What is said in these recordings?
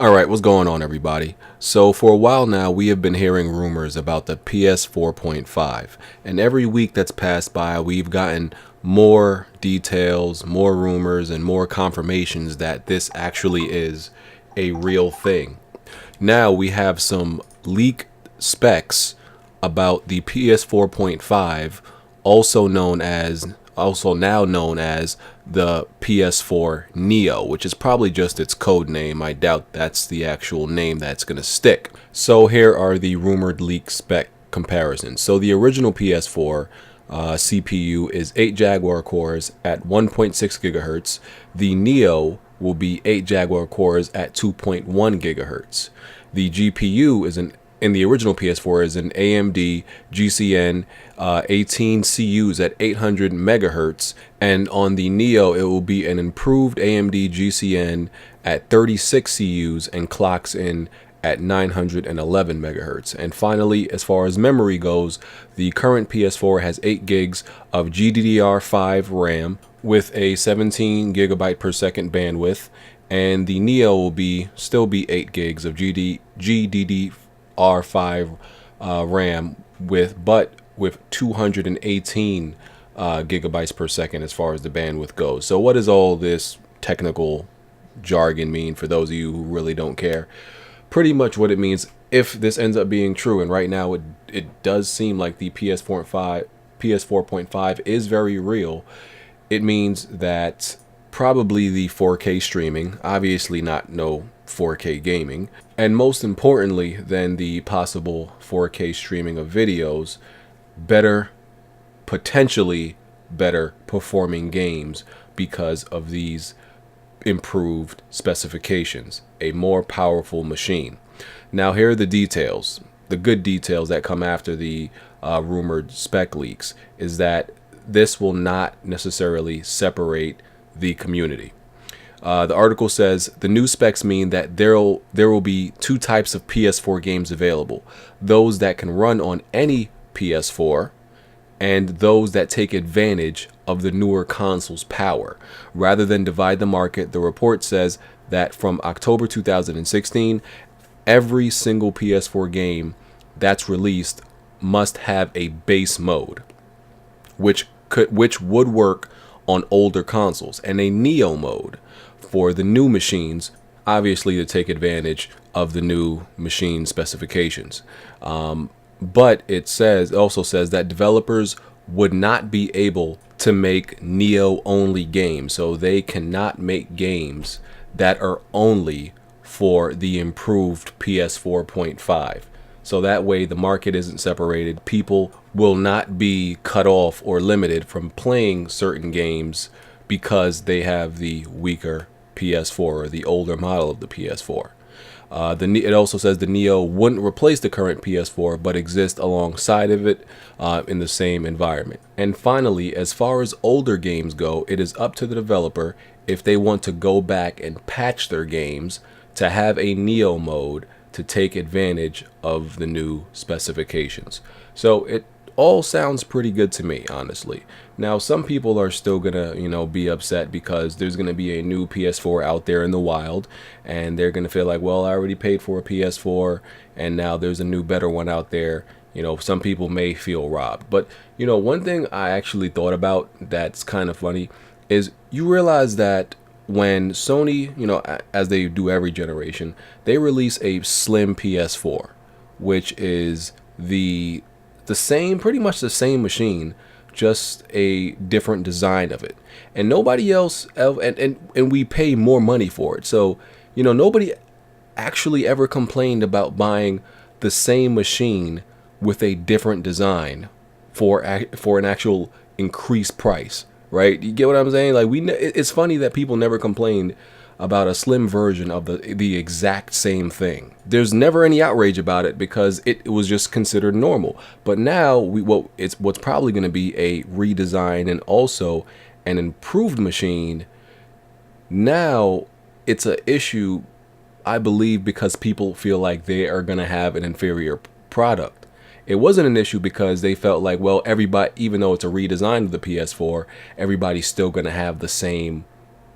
All right, what's going on, everybody? So, for a while now, we have been hearing rumors about the PS4.5, and every week that's passed by, we've gotten more details, more rumors, and more confirmations that this actually is a real thing. Now we have some leak specs about the PS4.5, also now known as the PS4 Neo, which is probably just its code name. I doubt that's the actual name that's going to stick. So here are the rumored leak spec comparisons. So the original PS4 CPU is 8 Jaguar cores at 1.6 gigahertz. The Neo will be 8 Jaguar cores at 2.1 gigahertz. The GPU is in the original PS4 is an AMD GCN 18 CUs at 800 megahertz, and on the Neo it will be an improved AMD GCN at 36 CUs and clocks in at 911 megahertz. And finally, as far as memory goes, the current PS4 has 8 gigs of GDDR5 RAM with a 17 gigabyte per second bandwidth, and the Neo will still be 8 gigs of GDDR5 RAM with 218 gigabytes per second as far as the bandwidth goes. So what does all this technical jargon mean for those of you who really don't care? Pretty much what it means, if this ends up being true, and right now it does seem like the PS4.5 is very real, it means that probably the 4K streaming, obviously not no 4K gaming, and most importantly than the possible 4K streaming of videos, potentially better performing games because of these improved specifications, a more powerful machine. Now here are the details. The good details that come after the rumored spec leaks is that this will not necessarily separate the community. The article says the new specs mean that there will be two types of PS4 games available: those that can run on any PS4 and those that take advantage of the newer console's power. Rather than divide the market, the report says that from October 2016, every single PS4 game that's released must have a base mode, which would work on older consoles, and a Neo mode for the new machines, obviously to take advantage of the new machine specifications. But it also says that developers would not be able to make Neo only games, so they cannot make games that are only for the improved PS4.5. So that way the market isn't separated. People will not be cut off or limited from playing certain games because they have the weaker PS4 or the older model of the PS4. It also says the Neo wouldn't replace the current PS4 but exist alongside of it in the same environment. And finally, as far as older games go, it is up to the developer if they want to go back and patch their games to have a Neo mode to take advantage of the new specifications. So it all sounds pretty good to me, honestly. Now, some people are still gonna, be upset because there's gonna be a new PS4 out there in the wild, and they're gonna feel like, well, I already paid for a PS4, and now there's a new, better one out there. Some people may feel robbed. But one thing I actually thought about that's kind of funny is you realize that when Sony, as they do every generation, they release a slim PS4, which is the same, pretty much the same machine, just a different design of it. And nobody else, and we pay more money for it. So, nobody actually ever complained about buying the same machine with a different design for an actual increased price. Right? You get what I'm saying? Like, it's funny that people never complained about a slim version of the exact same thing. There's never any outrage about it because it was just considered normal. But now what's probably going to be a redesign and also an improved machine. Now it's an issue, I believe, because people feel like they are going to have an inferior product. It wasn't an issue because they felt like, well, everybody, even though it's a redesign of the PS4, everybody's still going to have the same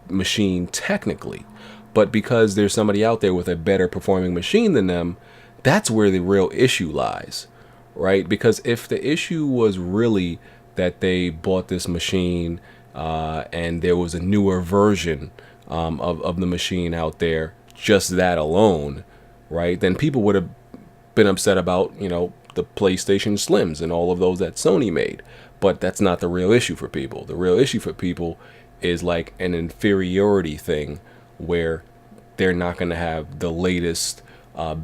machine technically. But because there's somebody out there with a better performing machine than them, that's where the real issue lies, right? Because if the issue was really that they bought this machine and there was a newer version of the machine out there, just that alone, right, then people would have been upset about, the PlayStation Slims and all of those that Sony made. But that's not the real issue for people. The real issue for people is like an inferiority thing where they're not going to have the latest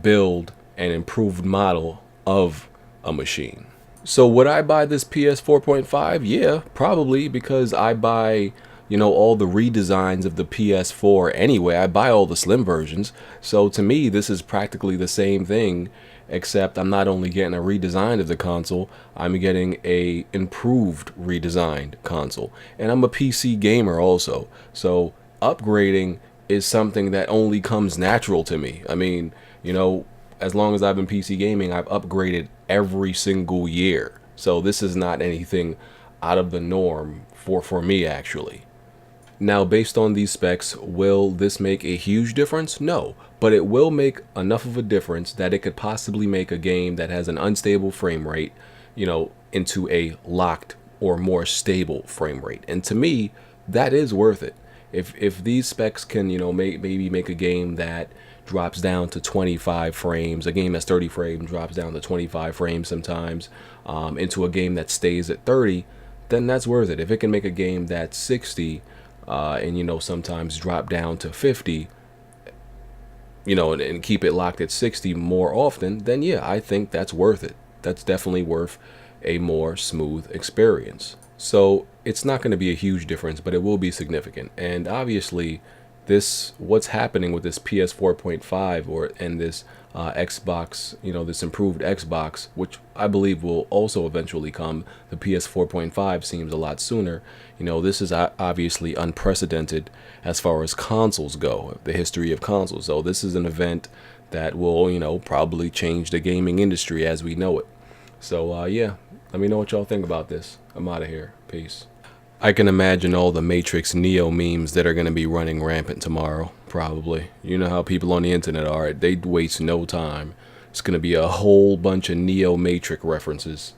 build and improved model of a machine. So would I buy this PS 4.5? Yeah, probably, because I buy, all the redesigns of the PS4 anyway. I buy all the slim versions. So to me, this is practically the same thing, except I'm not only getting a redesign of the console, I'm getting a improved redesigned console. And I'm a PC gamer also. So upgrading is something that only comes natural to me. I mean, as long as I've been PC gaming, I've upgraded every single year. So this is not anything out of the norm for me, actually. Now, based on these specs, will this make a huge difference? No, but it will make enough of a difference that it could possibly make a game that has an unstable frame rate, into a locked or more stable frame rate. And to me, that is worth it. If these specs can, maybe make a game that drops down to 25 frames, a game that's 30 frames drops down to 25 frames sometimes, into a game that stays at 30, then that's worth it. If it can make a game that's 60, and sometimes drop down to 50, and keep it locked at 60 more often, then yeah, I think that's worth it. That's definitely worth a more smooth experience. So it's not going to be a huge difference, but it will be significant. And obviously, what's happening with this PS 4.5 and this Xbox, this improved Xbox, which I believe will also eventually come. The PS 4.5 seems a lot sooner. This is obviously unprecedented as far as consoles go, the history of consoles. So this is an event that will, probably change the gaming industry as we know it. So yeah, let me know what y'all think about this. I'm out of here. Peace. I can imagine all the Matrix Neo memes that are going to be running rampant tomorrow, probably. You know how people on the internet are. They waste no time. It's going to be a whole bunch of Neo Matrix references.